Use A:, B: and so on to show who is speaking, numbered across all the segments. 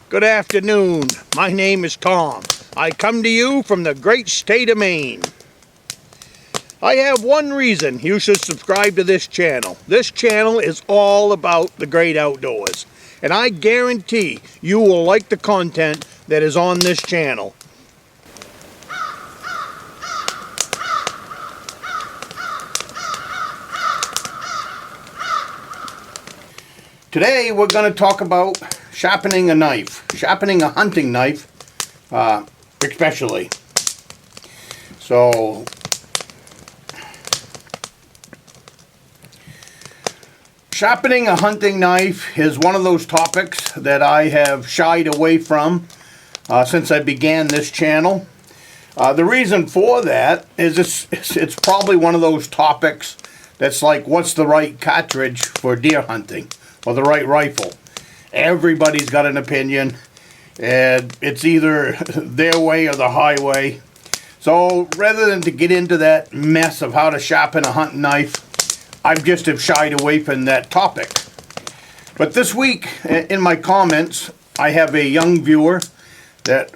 A: Good afternoon. My name is Tom. I come to you from the great state of Maine. I have one reason you should subscribe to this channel. This channel is all about the great outdoors. And I guarantee you will like the content that is on this channel. Today we're going to talk about sharpening a knife, sharpening a hunting knife, especially. So, sharpening a hunting knife is one of those topics that I have shied away from since I began this channel. The reason for that is it's probably one of those topics that's like, what's the right cartridge for deer hunting, or the right rifle? Everybody's got an opinion, and it's either their way or the highway. So rather than to get into that mess of how to sharpen a hunting knife, I've just have shied away from that topic. But this week, in my comments, I have a young viewer that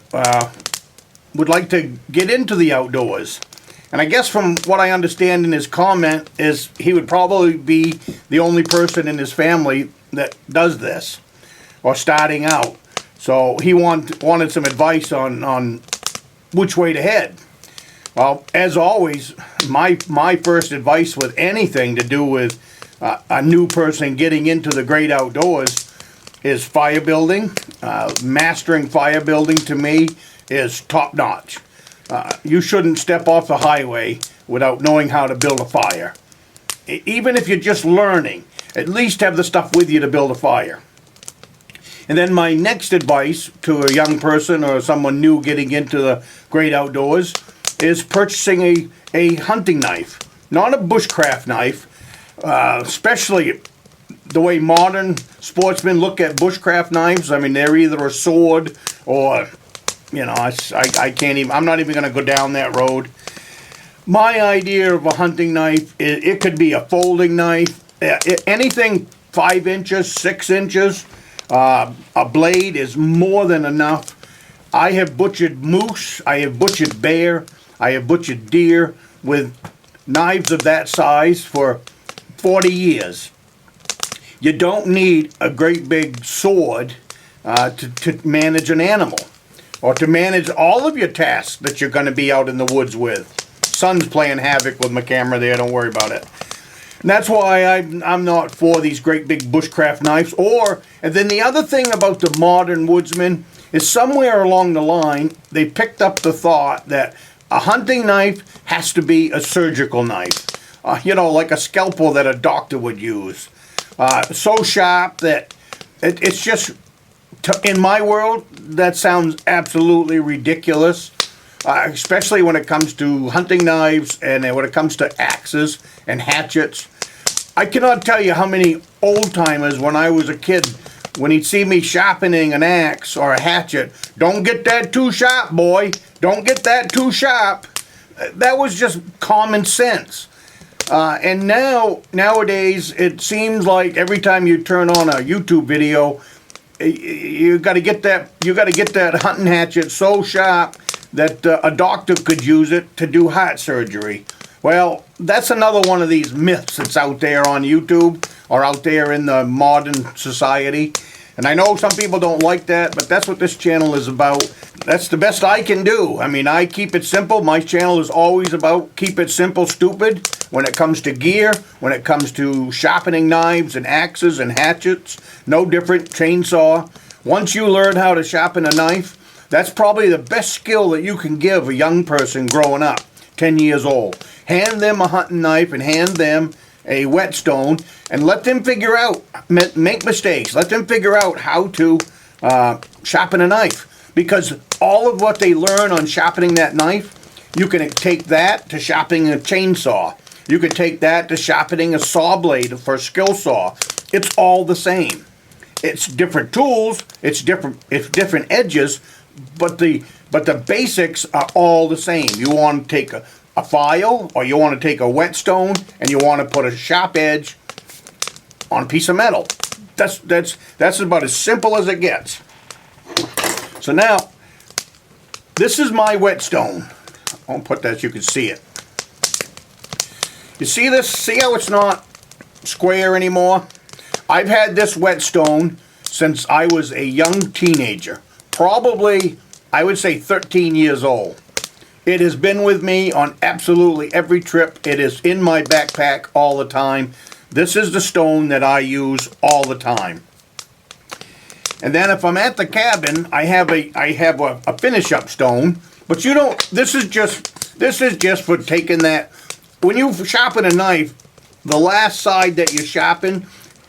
A: would like to get into the outdoors. And I guess from what I understand in his comment is he would probably be the only person in his family that does this, or starting out. So he wanted some advice on which way to head. Well, as always, my first advice with anything to do with a new person getting into the great outdoors is fire building. Mastering fire building to me is top notch. You shouldn't step off the highway without knowing how to build a fire. Even if you're just learning, at least have the stuff with you to build a fire. And then my next advice to a young person or someone new getting into the great outdoors is purchasing a hunting knife, not a bushcraft knife, especially the way modern sportsmen look at bushcraft knives. I mean, they're either a sword or, you know, I can't even, I'm not even going to go down that road. My idea of a hunting knife, it could be a folding knife, anything 5 inches, 6 inches. A blade is more than enough. I have butchered moose, I have butchered bear, I have butchered deer with knives of that size for 40 years. You don't need a great big sword to manage an animal, or to manage all of your tasks that you're going to be out in the woods with. Son's playing havoc with my camera there, don't worry about it. And that's why I'm not for these great big bushcraft knives. And then the other thing about the modern woodsman is somewhere along the line, they picked up the thought that a hunting knife has to be a surgical knife. You know, like a scalpel that a doctor would use. So sharp that it's just, in my world, that sounds absolutely ridiculous. Especially when it comes to hunting knives and when it comes to axes and hatchets. I cannot tell you how many old-timers when I was a kid, when he'd see me sharpening an axe or a hatchet, don't get that too sharp, boy. Don't get that too sharp. That was just common sense. And nowadays, it seems like every time you turn on a YouTube video, you got to get that hunting hatchet so sharp that a doctor could use it to do heart surgery. Well, that's another one of these myths that's out there on YouTube or out there in the modern society. And I know some people don't like that, but that's what this channel is about. That's the best I can do. I mean, I keep it simple. My channel is always about keep it simple, stupid. When it comes to gear, when it comes to sharpening knives and axes and hatchets, no different, chainsaw. Once you learn how to sharpen a knife, that's probably the best skill that you can give a young person growing up, 10 years old. Hand them a hunting knife and hand them a whetstone and let them figure out, make mistakes. Let them figure out how to sharpen a knife. Because all of what they learn on sharpening that knife, you can take that to sharpening a chainsaw. You can take that to sharpening a saw blade for a skill saw. It's all the same. It's different tools, it's different edges, but the basics are all the same. You want to take a file, or you want to take a whetstone and you want to put a sharp edge on a piece of metal. That's about as simple as it gets. So now, this is my whetstone. I'll put that so you can see it. You see this? See how it's not square anymore? I've had this whetstone since I was a young teenager. Probably, I would say 13 years old. It has been with me on absolutely every trip. It is in my backpack all the time. This is the stone that I use all the time. And then if I'm at the cabin, I have a finish-up stone. But you don't. This is just for taking that. When you sharpen a knife, the last side that you sharpen,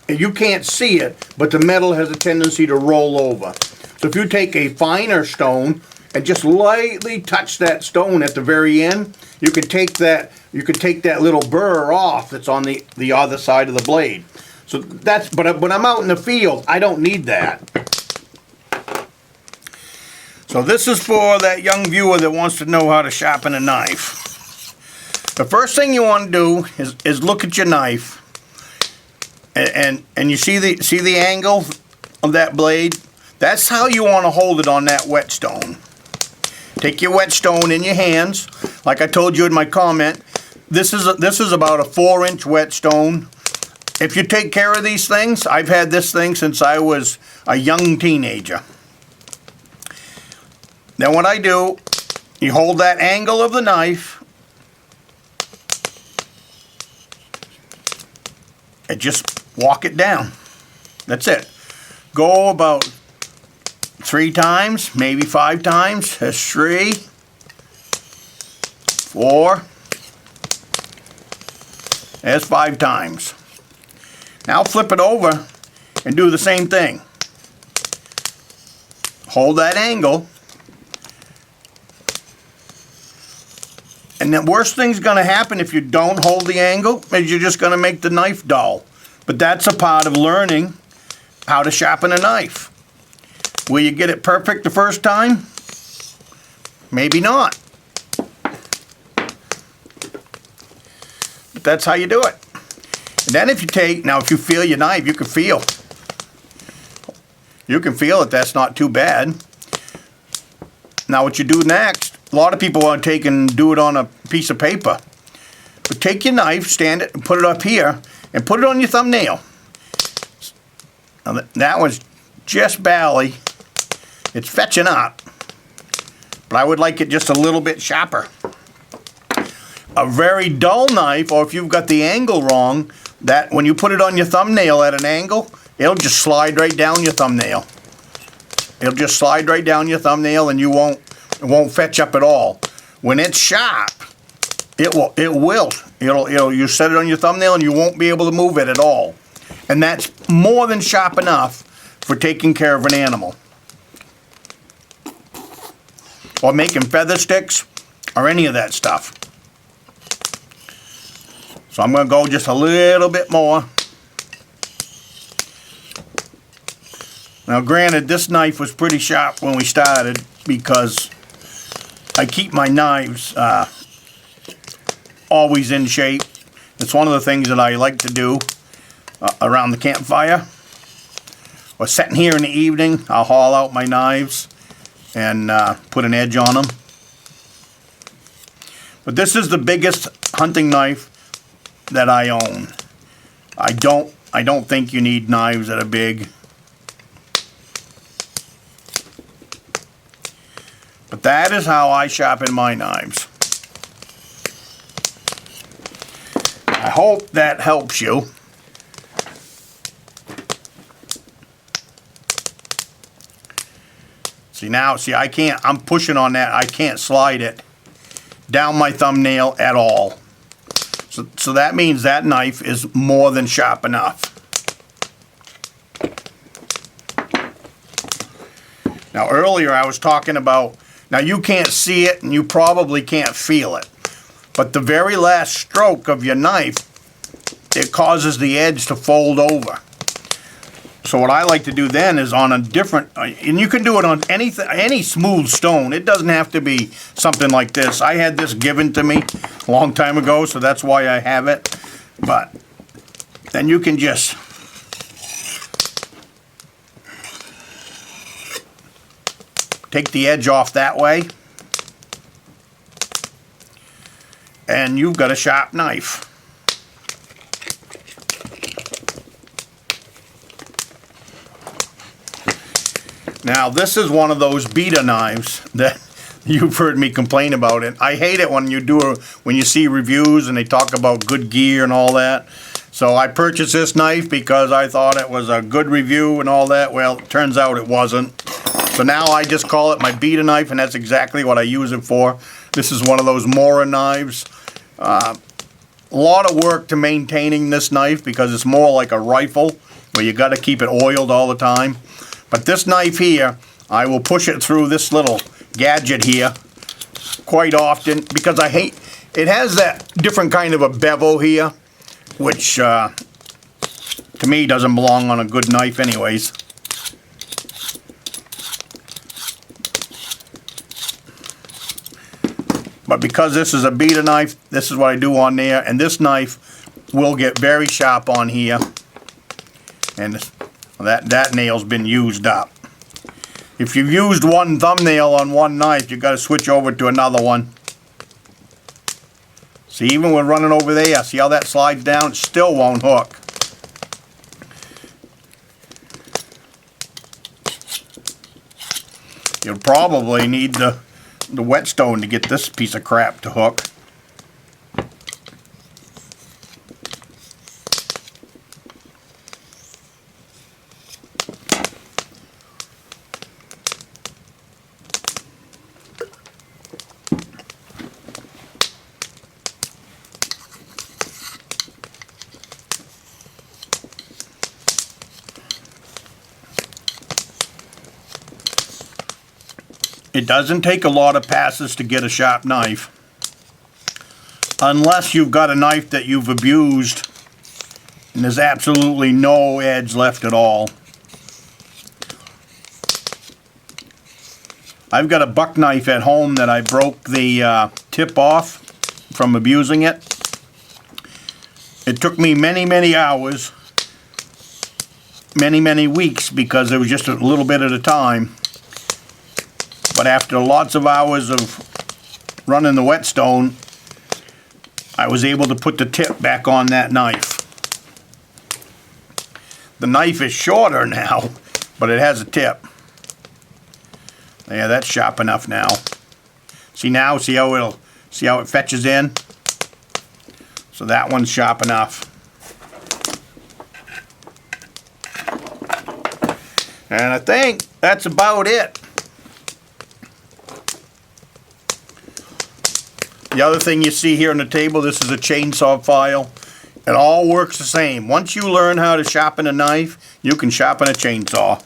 A: you can't see it, but the metal has a tendency to roll over. So if you take a finer stone and just lightly touch that stone at the very end, you can take that little burr off that's on the other side of the blade. So that's, but when I'm out in the field, I don't need that. So this is for that young viewer that wants to know how to sharpen a knife. The first thing you want to do is look at your knife, and you see the angle of that blade. That's how you want to hold it on that whetstone. Take your whetstone in your hands, like I told you in my comment. This is about a 4-inch whetstone. If you take care of these things, I've had this thing since I was a young teenager. Then what I do, you hold that angle of the knife and just walk it down. That's it. Go about 3 times, maybe 5 times. That's 3, 4. That's 5 times. Now flip it over and do the same thing. Hold that angle. And the worst thing's going to happen if you don't hold the angle is you're just going to make the knife dull. But that's a part of learning how to sharpen a knife. Will you get it perfect the first time? Maybe not. But that's how you do it. And then if you feel your knife, you can feel that that's not too bad. Now what you do next, a lot of people want to take and do it on a piece of paper. But take your knife, stand it, and put it up here, and put it on your thumbnail. Now that was just barely. It's fetching up. But I would like it just a little bit sharper. A very dull knife, or if you've got the angle wrong, that when you put it on your thumbnail at an angle, it'll just slide right down your thumbnail. It'll just slide right down your thumbnail, and it won't fetch up at all. When it's sharp, it will. You set it on your thumbnail, and you won't be able to move it at all. And that's more than sharp enough for taking care of an animal, or making feather sticks, or any of that stuff. So I'm going to go just a little bit more. Now granted, this knife was pretty sharp when we started because I keep my knives always in shape. It's one of the things that I like to do around the campfire. Or sitting here in the evening, I'll haul out my knives and put an edge on them. But this is the biggest hunting knife that I own. I don't think you need knives that are big. But that is how I sharpen my knives. I hope that helps you. See, I'm pushing on that. I can't slide it down my thumbnail at all. So that means that knife is more than sharp enough. Now earlier I was talking about, now you can't see it and you probably can't feel it, but the very last stroke of your knife, it causes the edge to fold over. So what I like to do then is on a different, and you can do it on any smooth stone. It doesn't have to be something like this. I had this given to me a long time ago, so that's why I have it. But then you can just take the edge off that way, and you've got a sharp knife. Now this is one of those beater knives that you've heard me complain about it. I hate it when you see reviews and they talk about good gear and all that. So I purchased this knife because I thought it was a good review and all that. Well, it turns out it wasn't. So now I just call it my beater knife, and that's exactly what I use it for. This is one of those Mora knives. A lot of work to maintaining this knife because it's more like a rifle where you got to keep it oiled all the time. But this knife here, I will push it through this little gadget here quite often because I hate, it has that different kind of a bevel here, which to me doesn't belong on a good knife anyways. But because this is a beater knife, this is what I do on there, and this knife will get very sharp on here. And that nail's been used up. If you've used one thumbnail on one knife, you've got to switch over to another one. See, even when running over there, see how that slides down? It still won't hook. You'll probably need the whetstone to get this piece of crap to hook. It doesn't take a lot of passes to get a sharp knife, unless you've got a knife that you've abused and there's absolutely no edge left at all. I've got a buck knife at home that I broke the tip off from abusing it. It took me many hours, many weeks, because it was just a little bit at a time. But after lots of hours of running the whetstone, I was able to put the tip back on that knife. The knife is shorter now, but it has a tip. Yeah, that's sharp enough now. See now, see how it fetches in? So that one's sharp enough. And I think that's about it. The other thing you see here on the table, this is a chainsaw file. It all works the same. Once you learn how to sharpen a knife, you can sharpen a chainsaw.